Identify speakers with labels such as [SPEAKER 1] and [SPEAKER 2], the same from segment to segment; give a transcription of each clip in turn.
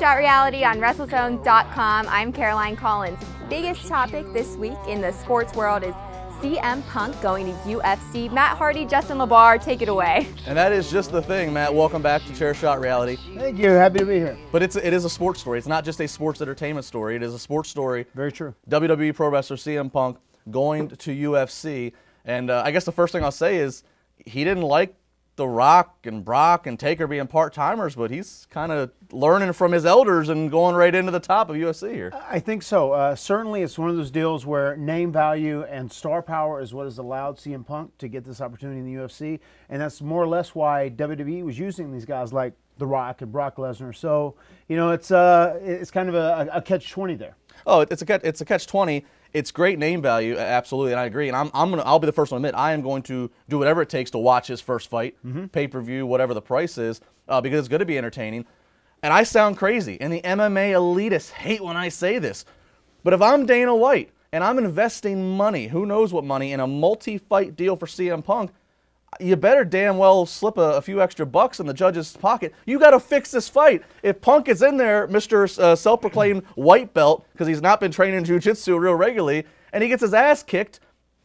[SPEAKER 1] Chairshot Reality on WrestleZone.com. I'm Caroline Collins. Biggest topic this week in the sports world is CM Punk going to UFC. Matt Hardy, Justin LaBar, take it away.
[SPEAKER 2] And that is just the thing, Matt. Welcome back to Chairshot Reality.
[SPEAKER 3] Thank you. Happy to be here.
[SPEAKER 2] But it is a sports story. It's not just a sports entertainment story. It is a sports story.
[SPEAKER 3] Very true.
[SPEAKER 2] WWE pro wrestler CM Punk going to UFC. And I guess the first thing I'll say is he didn't like The Rock and Brock and Taker being part-timers, but he's kind of learning from his elders and going right into the top of UFC here.
[SPEAKER 3] I think so. Certainly it's one of those deals where name value and star power is what has allowed CM Punk to get this opportunity in the UFC, and that's more or less why WWE was using these guys like The Rock and Brock Lesnar. So, you know, it's kind of a catch-20 there.
[SPEAKER 2] Oh, it's a catch-20. It's great name value, absolutely, and I agree. And I'll be the first one to admit I am going to do whatever it takes to watch his first fight, pay-per-view, whatever the price is, because it's going to be entertaining. And I sound crazy, and the MMA elitists hate when I say this. But if I'm Dana White and I'm investing money, who knows what money, in a multi-fight deal for CM Punk, you better damn well slip a few extra bucks in the judge's pocket. You got to fix this fight. If Punk is in there, Mr. Self-proclaimed white belt, because he's not been training jiu-jitsu real regularly, and he gets his ass kicked,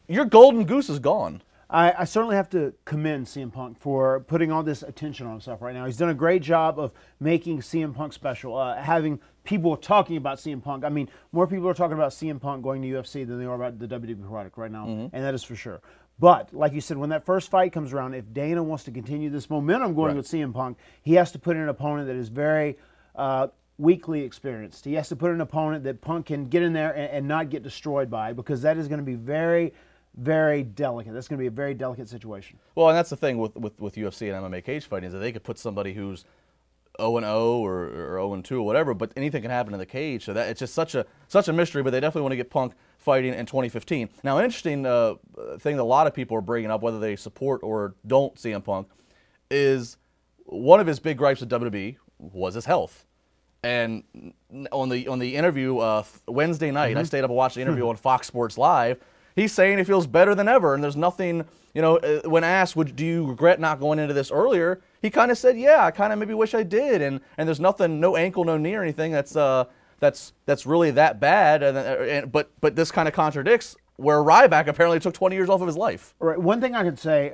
[SPEAKER 2] your golden goose is gone.
[SPEAKER 3] I certainly have to commend CM Punk for putting all this attention on himself right now. He's done a great job of making CM Punk special, having people talking about CM Punk. I mean, more people are talking about CM Punk going to UFC than they are about the WWE product right now, and that is for sure. But, like you said, when that first fight comes around, if Dana wants to continue this momentum going with CM Punk, he has to put in an opponent that is very weakly experienced. He has to put in an opponent that Punk can get in there and not get destroyed by, because that is going to be very, very delicate. That's going to be a very delicate situation.
[SPEAKER 2] Well, and that's the thing with UFC and MMA cage fighting is that they could put somebody who's 0-0 or 0-2 or whatever, but anything can happen in the cage. So that it's just such a mystery. But they definitely want to get Punk fighting in 2015. Now, an interesting thing that a lot of people are bringing up, whether they support or don't CM Punk, is one of his big gripes with WWE was his health. And on the interview Wednesday night, I stayed up and watched the interview on Fox Sports Live. He's saying he feels better than ever, and there's nothing, you know, when asked, do you regret not going into this earlier, he kind of said, yeah, I kind of maybe wish I did, and there's nothing, no ankle, no knee or anything that's really that bad, but this kind of contradicts where Ryback apparently took 20 years off of his life.
[SPEAKER 3] Right. One thing I can say,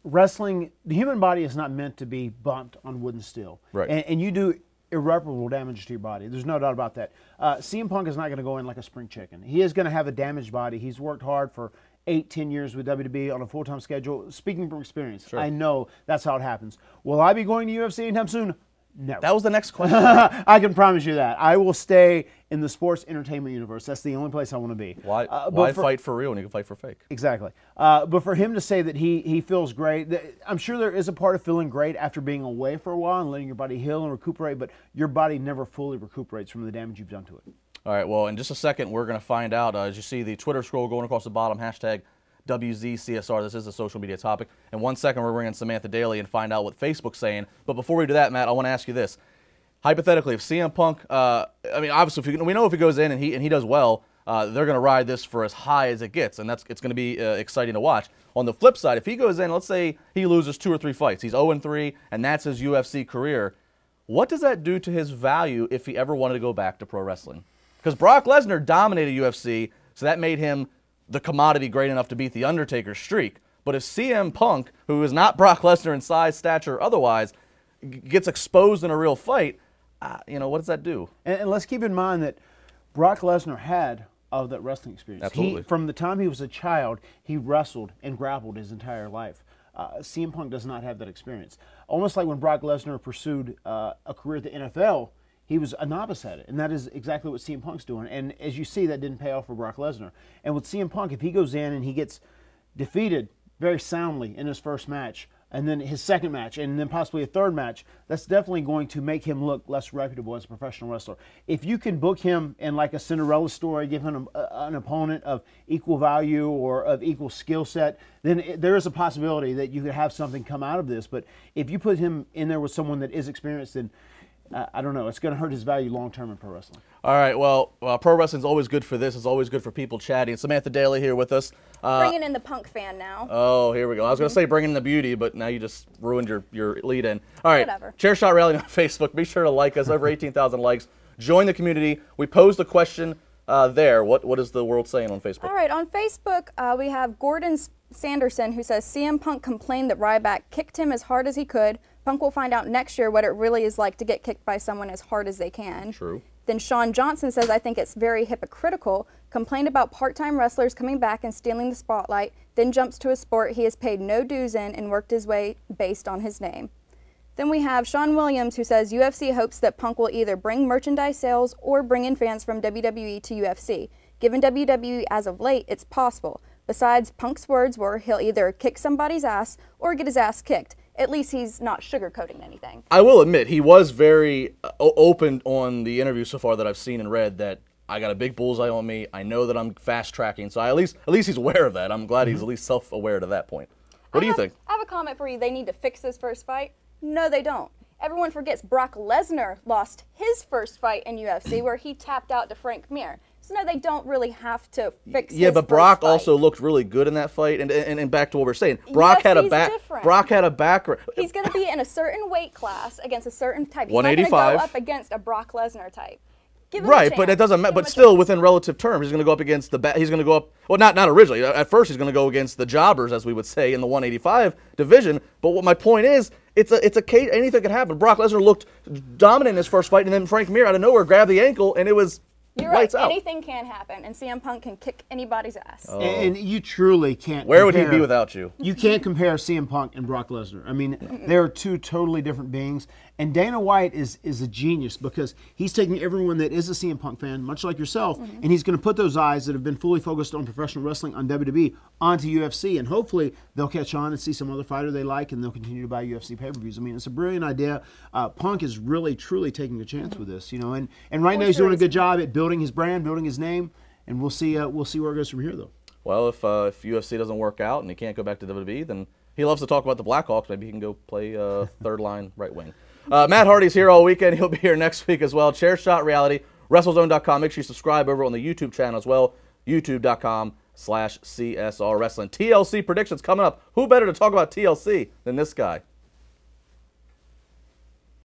[SPEAKER 3] wrestling, the human body is not meant to be bumped on wood and steel.
[SPEAKER 2] Right.
[SPEAKER 3] And you do irreparable damage to your body. There's no doubt about that. CM Punk is not going to go in like a spring chicken. He is going to have a damaged body. He's worked hard for 8-10 years with WWE on a full-time schedule. Speaking from experience, I know that's how it happens. Will I be going to UFC anytime soon? No.
[SPEAKER 2] That was the next question.
[SPEAKER 3] I can promise you that. I will stay in the sports entertainment universe. That's the only place I want to be.
[SPEAKER 2] Why fight for real when you can fight for fake?
[SPEAKER 3] Exactly. But for him to say that he feels great, I'm sure there is a part of feeling great after being away for a while and letting your body heal and recuperate, but your body never fully recuperates from the damage you've done to it.
[SPEAKER 2] All right, well, in just a second, we're going to find out. As you see the Twitter scroll going across the bottom, hashtag WZCSR. This is a social media topic. In 1 second, we're bringing Samantha Daly and find out what Facebook's saying. But before we do that, Matt, I want to ask you this. Hypothetically, if CM Punk, I mean, obviously, we know if he goes in and he does well, they're going to ride this for as high as it gets, and it's going to be exciting to watch. On the flip side, if he goes in, let's say he loses 2 or 3 fights, he's 0-3, and that's his UFC career, what does that do to his value if he ever wanted to go back to pro wrestling? Because Brock Lesnar dominated UFC, so that made him the commodity great enough to beat The Undertaker's streak. But if CM Punk, who is not Brock Lesnar in size, stature, or otherwise, gets exposed in a real fight, you know, what does that do? And
[SPEAKER 3] let's keep in mind that Brock Lesnar had of that wrestling experience.
[SPEAKER 2] Absolutely.
[SPEAKER 3] From the time he was a child, he wrestled and grappled his entire life. CM Punk does not have that experience. Almost like when Brock Lesnar pursued a career at the NFL, he was a novice at it, and that is exactly what CM Punk's doing. And as you see, that didn't pay off for Brock Lesnar. And with CM Punk, if he goes in and he gets defeated very soundly in his first match, and then his second match, and then possibly a third match, that's definitely going to make him look less reputable as a professional wrestler. If you can book him in like a Cinderella story, give him an opponent of equal value or of equal skill set, then there is a possibility that you could have something come out of this. But if you put him in there with someone that is experienced, then I don't know. It's going to hurt his value long term in pro wrestling.
[SPEAKER 2] All right, well, pro wrestling's always good for this. It's always good for people chatting. Samantha Daly here with us.
[SPEAKER 1] Bringing in the Punk fan now.
[SPEAKER 2] Oh, here we go. I was going to say bringing in the beauty, but now you just ruined your lead in. All right,
[SPEAKER 1] Whatever.
[SPEAKER 2] Chair Shot Rally on Facebook. Be sure to like us. Over 18,000 likes. Join the community. We posed a question there. What is the world saying on Facebook?
[SPEAKER 1] All right, on Facebook, we have Gordon Sanderson, who says CM Punk complained that Ryback kicked him as hard as he could. Punk will find out next year what it really is like to get kicked by someone as hard as they can.
[SPEAKER 2] True.
[SPEAKER 1] Then Sean Johnson says, I think it's very hypocritical. Complained about part-time wrestlers coming back and stealing the spotlight, then jumps to a sport he has paid no dues in and worked his way based on his name. Then we have Sean Williams, who says UFC hopes that Punk will either bring merchandise sales or bring in fans from WWE to UFC. Given WWE as of late, it's possible. Besides, Punk's words were he'll either kick somebody's ass or get his ass kicked. At least he's not sugarcoating anything.
[SPEAKER 2] I will admit, he was very open on the interview so far that I've seen and read that I got a big bullseye on me. I know that I'm fast tracking, so at least he's aware of that. I'm glad he's at least self-aware to that point. What do you think?
[SPEAKER 1] I have a comment for you. They need to fix this first fight. No, they don't. Everyone forgets Brock Lesnar lost his first fight in UFC where he tapped out to Frank Mir. So no, they don't really have to fix his
[SPEAKER 2] but Brock
[SPEAKER 1] first fight.
[SPEAKER 2] also looked really good in that fight. And back to what we're saying, Brock had a
[SPEAKER 1] different.
[SPEAKER 2] Brock had a background.
[SPEAKER 1] He's going to be in a certain weight class against a certain type. He's
[SPEAKER 2] 185.
[SPEAKER 1] not going to go up against a Brock Lesnar type. Give him a
[SPEAKER 2] Right,
[SPEAKER 1] chance.
[SPEAKER 2] but it doesn't matter.
[SPEAKER 1] Give him
[SPEAKER 2] But
[SPEAKER 1] a
[SPEAKER 2] still,
[SPEAKER 1] chance.
[SPEAKER 2] within relative terms, he's going to go up against he's going to go up. Well, not originally. At first, he's going to go against the jobbers, as we would say, in the 185 division. But what my point is, it's a case. Anything can happen. Brock Lesnar looked dominant in his first fight, and then Frank Mir out of nowhere grabbed the ankle, and it was
[SPEAKER 1] You're
[SPEAKER 2] lights
[SPEAKER 1] right.
[SPEAKER 2] out.
[SPEAKER 1] Anything can happen, and CM Punk can kick anybody's ass.
[SPEAKER 2] Oh.
[SPEAKER 3] And you truly can't.
[SPEAKER 2] Where would he
[SPEAKER 3] compare-
[SPEAKER 2] be without you?
[SPEAKER 3] You can't compare CM Punk and Brock Lesnar. I mean, they're two totally different beings. And Dana White is a genius because he's taking everyone that is a CM Punk fan, much like yourself, and he's going to put those eyes that have been fully focused on professional wrestling on WWE onto UFC. And hopefully they'll catch on and see some other fighter they like, and they'll continue to buy UFC pay-per-views. I mean, it's a brilliant idea. Punk is really, truly taking a chance with this, you know. And right now he's doing a good job at building his brand, building his name, and we'll see where it goes from here, though.
[SPEAKER 2] Well, if UFC doesn't work out and he can't go back to WWE, then he loves to talk about the Blackhawks. Maybe he can go play third line right wing. Matt Hardy's here all weekend. He'll be here next week as well. Chair Shot Reality, WrestleZone.com. Make sure you subscribe over on the YouTube channel as well, YouTube.com/CSR Wrestling. TLC predictions coming up. Who better to talk about TLC than this guy?